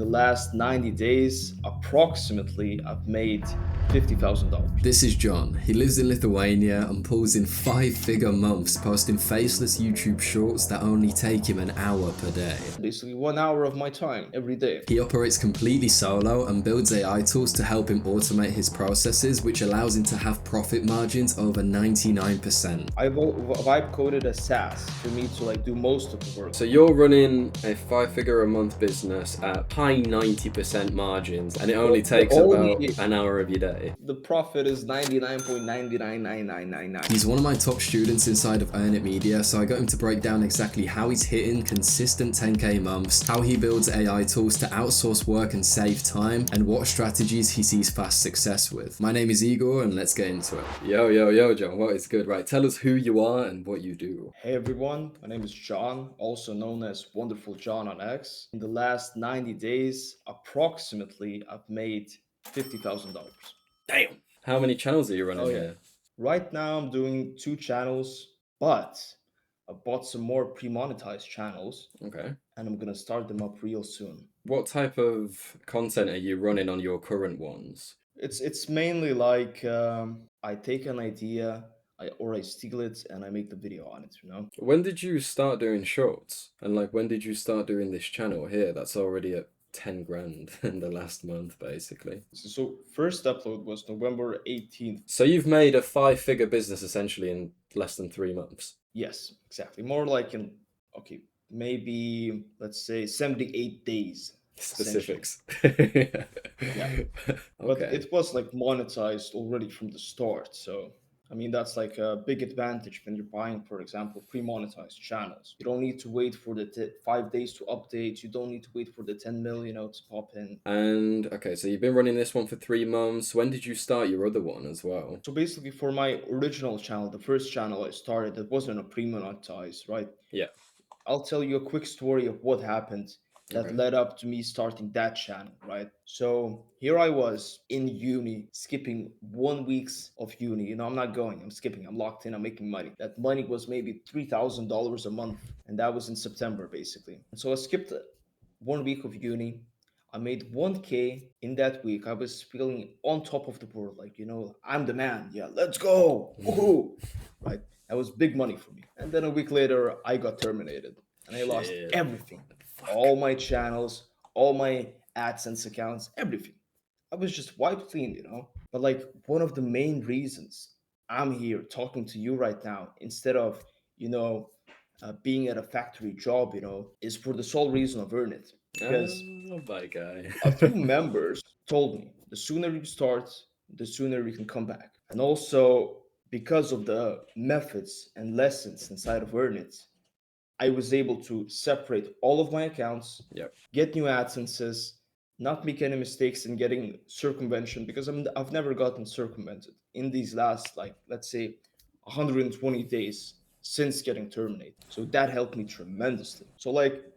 the last 90 days, approximately, I've made $50,000. This is John. He lives in Lithuania and pulls in 5-figure months posting faceless YouTube shorts that only take him an hour per day. Basically 1 hour of my time every day. He operates completely solo and builds AI tools to help him automate his processes, which allows him to have profit margins over 99%. I vibe coded a SaaS for me to do most of the work. So you're running a 5-figure a month business at high 90% margins, and it only takes about an hour of your day. The profit is 99.99999. He's one of my top students inside of Earn It Media, so I got him to break down exactly how he's hitting consistent 10K months, how he builds AI tools to outsource work and save time, and what strategies he sees fast success with. My name is Igor, and let's get into it. Yo, John, what is good? Right, tell us who you are and what you do. Hey everyone, my name is John, also known as Wonderful John on X. In the last 90 days, approximately, I've made $50,000. Damn. How many channels are you running here? Right now, I'm doing 2 channels, but I bought some more pre-monetized channels. Okay. And I'm gonna start them up real soon. What type of content are you running on your current ones? It's mainly like I take an idea, I steal it, and I make the video on it. When did you start doing shorts? And when did you start doing this channel here? That's already at 10 grand in the last month, basically. So first upload was November 18th. So you've made a 5-figure business essentially in less than 3 months. Yes, exactly. More like maybe let's say 78 days. Specifics. Yeah. But Okay. it was monetized already from the start. So I mean, that's a big advantage when you're buying, for example, pre-monetized channels. You don't need to wait for the 5 days to update. You don't need to wait for the 10 mil, to pop in. And okay, so you've been running this one for 3 months. When did you start your other one as well? So basically, for my original channel, the first channel I started, it wasn't a pre-monetized, right? Yeah. I'll tell you a quick story of what happened that led up to me starting that channel, right? So here I was in uni, skipping 1 weeks of uni. I'm not going, I'm skipping, I'm locked in, I'm making money. That money was maybe $3,000 a month, and that was in September, basically. And so I skipped 1 week of uni. I made 1K in that week. I was feeling on top of the world, I'm the man. Yeah, let's go. Woohoo! Right? That was big money for me. And then a week later, I got terminated and I lost everything. All my channels, all my AdSense accounts, everything. I was just wiped clean. But one of the main reasons I'm here talking to you right now, instead of, being at a factory job, is for the sole reason of Earn It. Because my guy. a few members told me the sooner you start, the sooner you can come back. And also, because of the methods and lessons inside of Earn It, I was able to separate all of my accounts, get new AdSenses, not make any mistakes in getting circumvention, because I've never gotten circumvented in these last, let's say, 120 days since getting terminated. So that helped me tremendously. So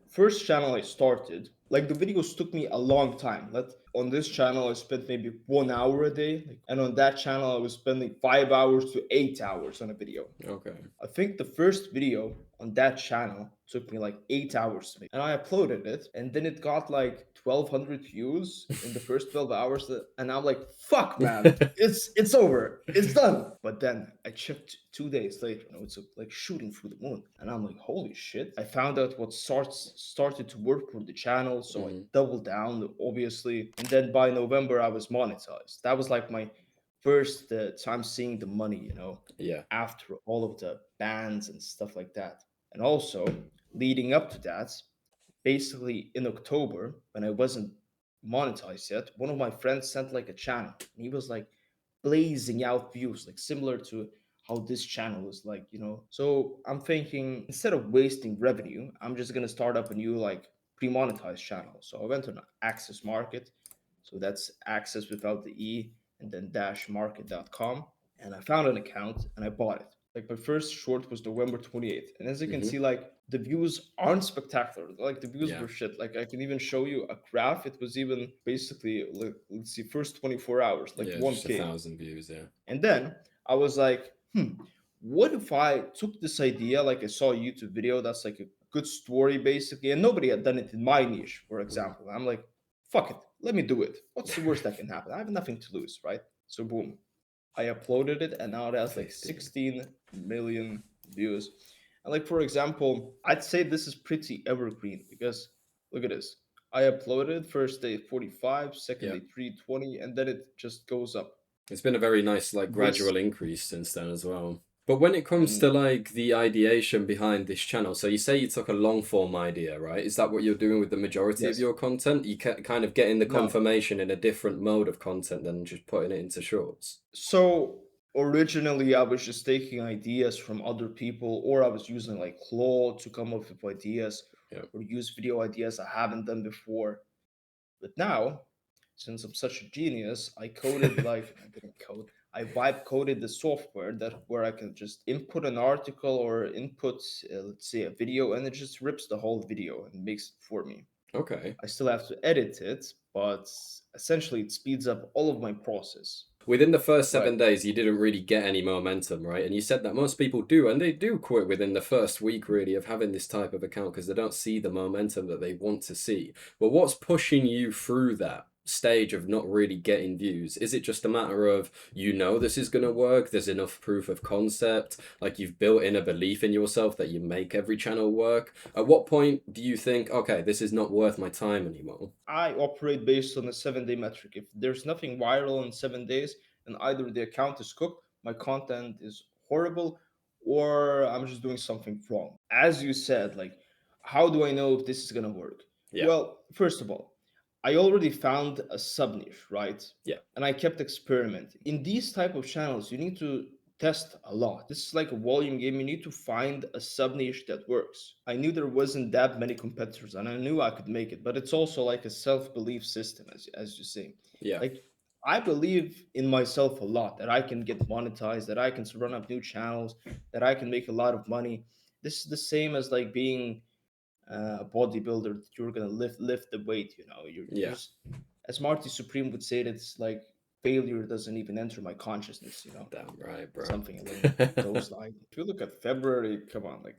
first channel I started, the videos took me a long time. On this channel I spent maybe 1 hour a day, and on that channel I was spending 5 hours to 8 hours on a video. Okay. I think the first video on that channel took me 8 hours to make, and I uploaded it, and then it got 1,200 views in the first 12 hours, and I'm like, fuck, man, it's over, it's done. But then I checked 2 days later, it's shooting through the moon, and I'm like, holy shit. I found out what started to work for the channel, so I doubled down, obviously, and then by November I was monetized. That was my first time seeing the money, after all of the bans and stuff like that. And also, leading up to that, basically in October, when I wasn't monetized yet, one of my friends sent a channel, and he was blazing out views, similar to how this channel is So I'm thinking, instead of wasting revenue, I'm just gonna start up a new pre-monetized channel. So I went on Access Market, so that's access without the E, and then -market.com, and I found an account and I bought it. My first short was November 28th, and as you can see, the views aren't spectacular. The views were shit. I can even show you a graph. It was even basically, let's see, first 24 hours, 1K. Just 1,000 views, And then I was like, what if I took this idea, I saw a YouTube video that's a good story basically, and nobody had done it in my niche, for example. I'm like, fuck it, let me do it. What's the worst that can happen? I have nothing to lose, right? So boom, I uploaded it, and now it has like 15. 16 million views. And like for example, I'd say this is pretty evergreen because look at this. I uploaded first day 45, second Yeah. day 320, and then it just goes up. It's been a very nice, like, This gradual increase since then as well. But when it comes to and like the ideation behind this channel, so you say you took a long form idea, right? Is that what you're doing with the majority of yes, your content? You kind of getting the no. confirmation in a different mode of content than just putting it into shorts. So originally I was just taking ideas from other people, or I was using like Claude to come up with ideas Yeah. or use video ideas I haven't done before. But now, since I'm such a genius, I coded like I didn't code. I vibe coded the software that where I can just input an article or input, let's say, a video, and it just rips the whole video and makes it for me. Okay. I still have to edit it, but essentially it speeds up all of my process. Within the first Right. 7 days, you didn't really get any momentum, right? And you said that most people do, and they do quit within the first week, really, of having this type of account because they don't see the momentum that they want to see. But what's pushing you through that stage of not really getting views? Is it just a matter of this is going to work? There's enough proof of concept, like you've built in a belief in yourself that you make every channel work? At what point do you think, okay, this is not worth my time anymore? I operate based on a 7 day metric. If there's nothing viral in 7 days, then either the account is cooked, my content is horrible, or I'm just doing something wrong. As you said, like, how do I know if this is gonna work? Yeah, Well, first of all, I already found a sub niche, right? yeah, And I kept experimenting. In these type of channels, you need to test a lot. This is like a volume game. You need to find a sub niche that works. I knew there wasn't that many competitors, and I knew I could make it. But it's also like a self belief system, as you say. yeah. Like I believe in myself a lot that I can get monetized, that I can run up new channels, that I can make a lot of money. This is the same as like being a bodybuilder. That you're gonna lift the weight. You're Yeah. just as Marty Supreme would say. It's like failure doesn't even enter my consciousness. Damn right, bro. Something along those lines. If you look at February, come on, like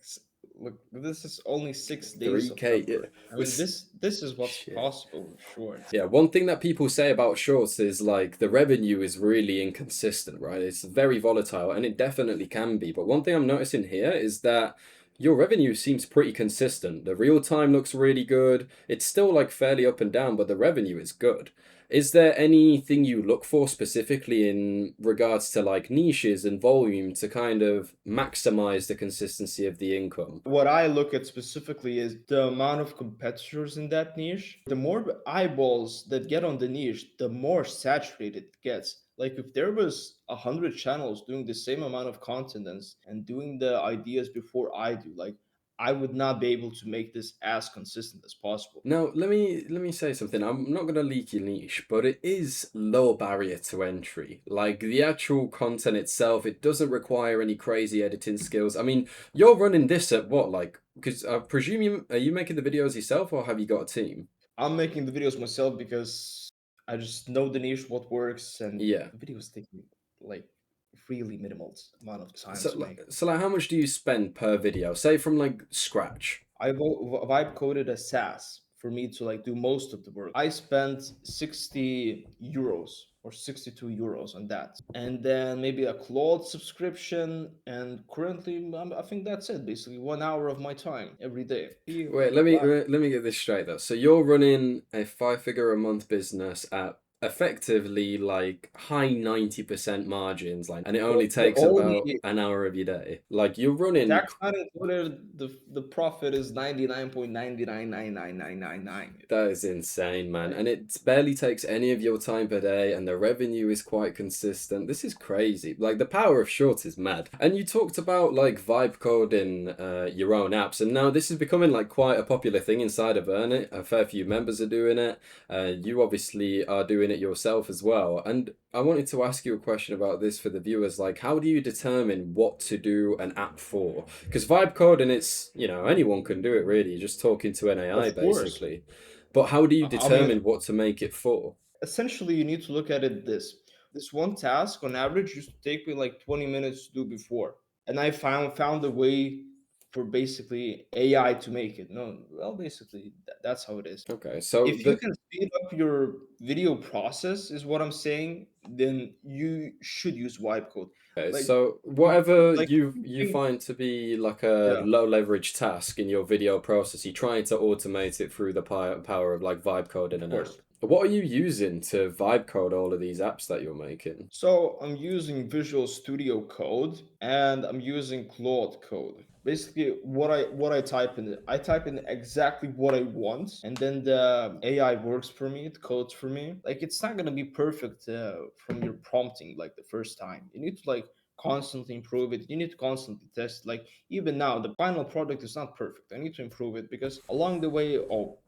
look, this is only 6 days of 3K, yeah. February. I mean, Was this is what's shit. possible with shorts. Yeah, one thing that people say about shorts is like the revenue is really inconsistent, right? It's very volatile and it definitely can be. But one thing I'm noticing here is that your revenue seems pretty consistent. The real time looks really good. It's still like fairly up and down, but the revenue is good. Is there anything you look for specifically in regards to like niches and volume to kind of maximize the consistency of the income? What I look at specifically is the amount of competitors in that niche. The more eyeballs that get on the niche, the more saturated it gets. Like if there was 100 channels doing the same amount of content and doing the ideas before I do, like I would not be able to make this as consistent as possible. Now, let me say something. I'm not gonna leak your niche, but it is low barrier to entry. Like the actual content itself, it doesn't require any crazy editing skills. I mean, you're running this at what, like? Because I presume are you making the videos yourself, or have you got a team? I'm making the videos myself because I just know the niche, what works, and Yeah. the videos take me like really minimal amount of time So, to make. so, like, how much do you spend per video? Say from like scratch. I vibe coded a SaaS for me to like do most of the work. I spent 60 euros or 62 euros on that, and then maybe a Claude subscription. And currently, I think that's it. Basically, 1 hour of my time every day. Wait, Like laugh. let me get this straight though. So you're running a 5 figure a month business at effectively like high 90% margins, like, and it only The takes only about an hour of your day. Like you're running. tax not included, the profit is 99.9999999. That is insane, man. Like And it barely takes any of your time per day, and the revenue is quite consistent. This is crazy. Like, the power of shorts is mad. And you talked about, like, vibe coding your own apps, and now this is becoming, like, quite a popular thing inside of Earn It. A fair few members are doing it. You obviously are doing it yourself as well. And I wanted to ask you a question about this for the viewers. Like, how do you determine what to do an app for? Because vibe coding, it's, anyone can do it really. You're just talking to an AI, of course. basically. But how do you I mean, determine what to make it for? essentially you need to look at it this one task on average used to take me like 20 minutes to do before, and I found a way for basically AI to make it. No, well, basically that's how it is. Okay, so If you the can speed up your video process, is what I'm saying, then you should use wipe code. okay, Like, so you, whatever like you think, find to be like a yeah, low leverage task in your video process, you're trying to automate it through the power of like vibe coding of an course. app. What are you using to vibe code all of these apps that you're making? So I'm using Visual Studio Code and I'm using Claude Code. Basically, what I type in, I type in exactly what I want, and then the AI works for me. It codes for me. Like, it's not gonna be perfect from your prompting like the first time. You need to like constantly improve it. You need to constantly test. Like, even now, the final product is not perfect. I need to improve it because along the way, oh,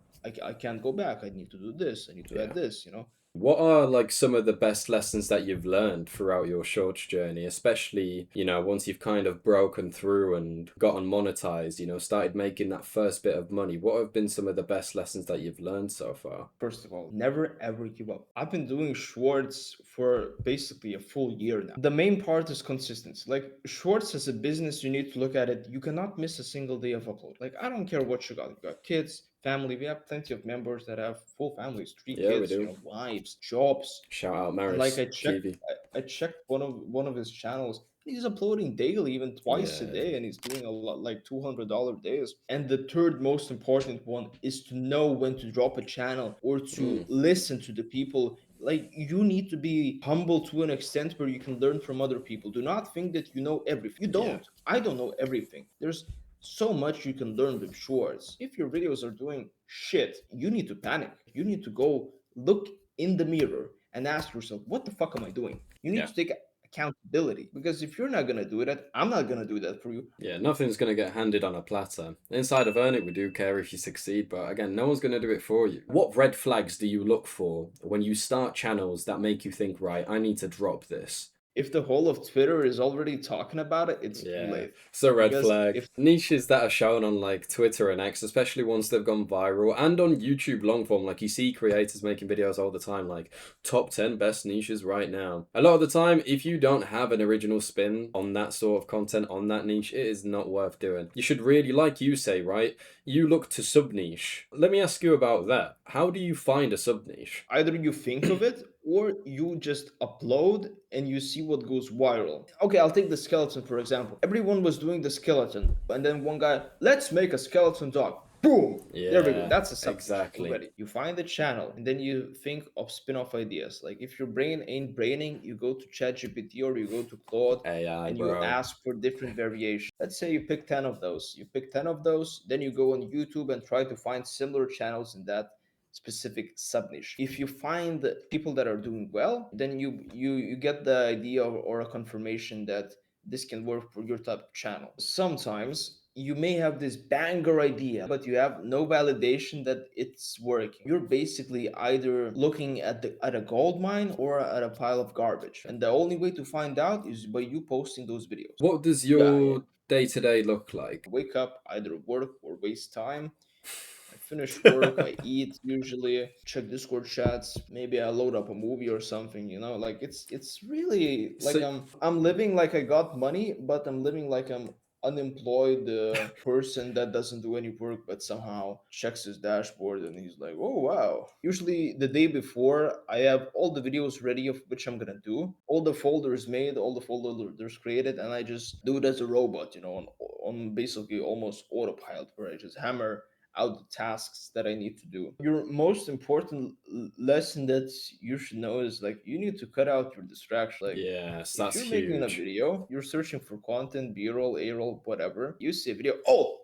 I can't go back. I need to do this. I need to add Yeah. this. You know. What are like some of the best lessons that you've learned throughout your shorts journey, especially, once you've kind of broken through and gotten monetized, started making that first bit of money? What have been some of the best lessons that you've learned so far? First of all, never ever give up. I've been doing shorts for basically a full year now. The main part is consistency. Like, shorts as a business, you need to look at it. You cannot miss a single day of upload. Like, I don't care what you got. You got kids, family. We have plenty of members that have full families, three Yeah, we kids, do. wives, jobs. Shout out And like Maris TV. I checked one of his channels. He's uploading daily, even twice a Yeah. day, and he's doing a lot like $200 days. And the third most important one is to know when to drop a channel or to Mm, listen to the people. Like, you need to be humble to an extent where you can learn from other people. Do not think that you know everything. You yeah. don't. I don't know everything. There's so much you can learn with shorts. If your videos are doing shit, you need to panic. You need to go look in the mirror and ask yourself, what the fuck am I doing? You need Yeah. to take accountability, because if you're not going to do that, I'm not going to do that for you. Yeah, nothing's going to get handed on a platter. Inside of Earn It, we do care if you succeed, but again, no one's going to do it for you. What red flags do you look for when you start channels that make you think, right, I need to drop this? If the whole of Twitter is already talking about it, it's too Yeah, late. so red Because flag. if Niches that are shown on like Twitter and X, especially once they've gone viral, and on YouTube long form, like you see creators making videos all the time, like top 10 best niches right now. A lot of the time, if you don't have an original spin on that sort of content, on that niche, it is not worth doing. You should really, like you say, right? You look to sub niche. Let me ask you about that. How do you find a sub niche? either you think of it or you just upload and you see what goes viral. Okay, I'll take the skeleton for example. Everyone was doing the skeleton, and then one guy, let's make a skeleton dog. Boom! There we go. Yeah, That's a sub niche exactly. already. You find the channel and then you think of spin off ideas. Like, if your brain ain't braining, you go to ChatGPT or you go to Claude AI, and you bro. ask for different variations. Let's say you pick 10 of those. You pick 10 of those, then you go on YouTube and try to find similar channels in that specific sub niche. If you find people that are doing well, then you get the idea or a confirmation that this can work for your type of channel. Sometimes you may have this banger idea, but you have no validation that it's working. You're basically either looking at a gold mine or at a pile of garbage. And the only way to find out is by you posting those videos. What does Yeah, yeah. your day to day look like? Wake up, either work or waste time. I finish work, I eat usually, check Discord chats, maybe I load up a movie or something, like it's really like So, I'm living like I got money, but I'm living like I'm unemployed person that doesn't do any work but somehow checks his dashboard and he's like, oh wow. Usually the day before I have all the videos ready of which I'm gonna do, all the folders made, all the folders created, and I just do it as a robot, on basically almost autopilot, where I just hammer out the tasks that I need to do. Your most important lesson that you should know is, like, you need to cut out your distraction. Like, yes, if that's you're making a huge. video, you're searching for content, B-roll, A-roll, whatever. You see a video, oh,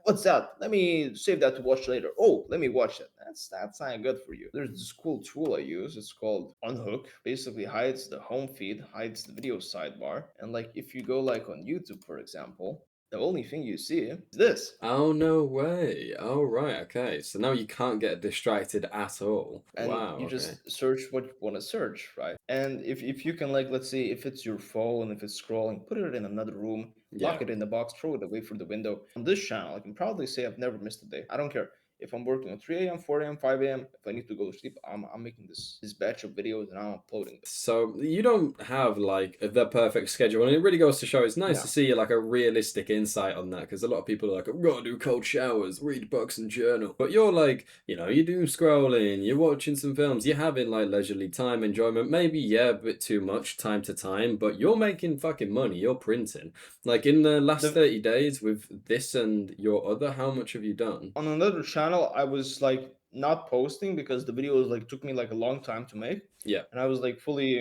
what's that? Let me save that to watch later. Oh, let me watch it. That's not good for you. There's this cool tool I use. It's called Unhook. Basically hides the home feed, hides the video sidebar. And like, if you go like on YouTube, for example, the only thing you see is this. Oh, no way. Oh, right. Okay. So now you can't get distracted at all. And Wow. you Okay. just search what you want to search, right? And if you can, like, let's say if it's your phone, if it's scrolling, put it in another room, lock Yeah. it in the box, throw it away through the window. On this channel, I can proudly say I've never missed a day. I don't care If I'm working at 3 a.m., 4 a.m., 5 a.m., if I need to go to sleep, I'm making this batch of videos and I'm uploading them. So you don't have like the perfect schedule, and it really goes to show it's nice to No. see like a realistic insight on that, because a lot of people are like, "I'm gonna do cold showers, read books, and journal." But you're like, you're doing scrolling, you're watching some films, you're having like leisurely time, enjoyment. Maybe yeah, a bit too much time to time, but you're making fucking money. You're printing. Like in the last The 30 days with this and your other, how much have you done? On another channel, I was like not posting because the videos like took me like a long time to make, Yeah, and I was like fully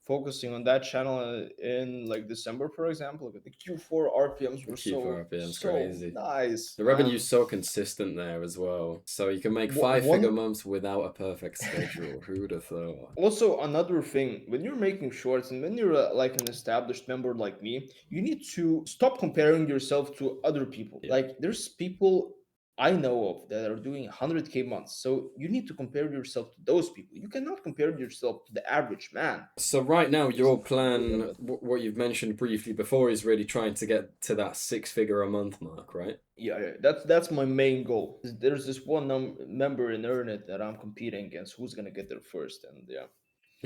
focusing on that channel in like December, for example. Like the Q4 RPMs the were Q4 RPM's so crazy. nice, The revenue's man. so consistent there as well. So you can make five-figure One months without a perfect schedule. Who would have thought? Also, another thing, when you're making shorts and when you're like an established member like me, you need to stop comparing yourself to other people. Yeah. Like, there's people I know of that are doing 100K months. So you need to compare yourself to those people. You cannot compare yourself to the average man. So right now, He's your way plan, ahead. what you've mentioned briefly before, is really trying to get to that six-figure a month mark, right? Yeah, that's my main goal. There's this one member in Earn It that I'm competing against who's gonna get there first, and yeah,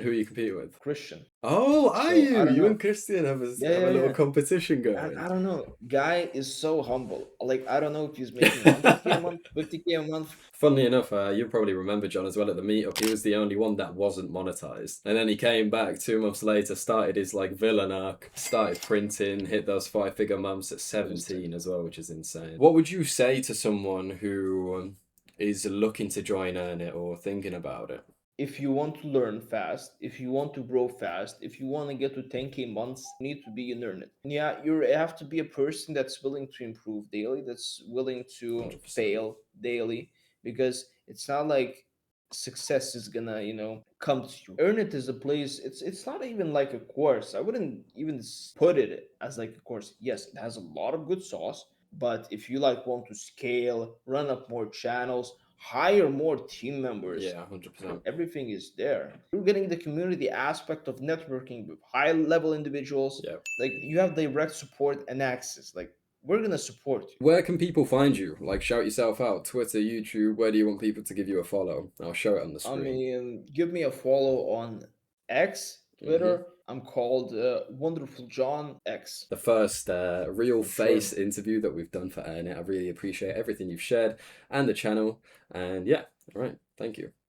Who you compete with? Christian. Oh, are So I you? don't You and know. Christian Yeah, have a yeah, little yeah. competition And going. I don't know, guy is so humble. Like I don't know if he's making 100K a month, 50K a month. Funnily enough, you probably remember John as well at the meetup. He was the only one that wasn't monetized, and then he came back 2 months later, started his like villain arc, started printing, hit those five-figure months at It was sick. 17 as well, which is insane. What would you say to someone who is looking to join Earn It or thinking about it? If you want to learn fast, if you want to grow fast, if you want to get to 10K months, you need to be in Earn It. And yeah, you have to be a person that's willing to improve daily, that's willing to 100%. fail daily, because it's not like success is gonna, come to you. Earn It is a place, it's not even like a course. I wouldn't even put it as like a course. Yes, it has a lot of good sauce, but if you like want to scale, run up more channels, hire more team members, Yeah, 100%. everything is there. You're getting the community aspect of networking with high level individuals. Yeah. Like you have direct support and access. Like we're gonna support you. Where can people find you? Like, shout yourself out. Twitter, YouTube. Where do you want people to give you a follow? I'll show it on the I screen. mean, give me a follow on X, Hmm. Twitter. I'm called Wonderful John X The first real for sure. face interview that we've done for Earn It. I really appreciate everything you've shared and the channel. And yeah, all right. Thank you.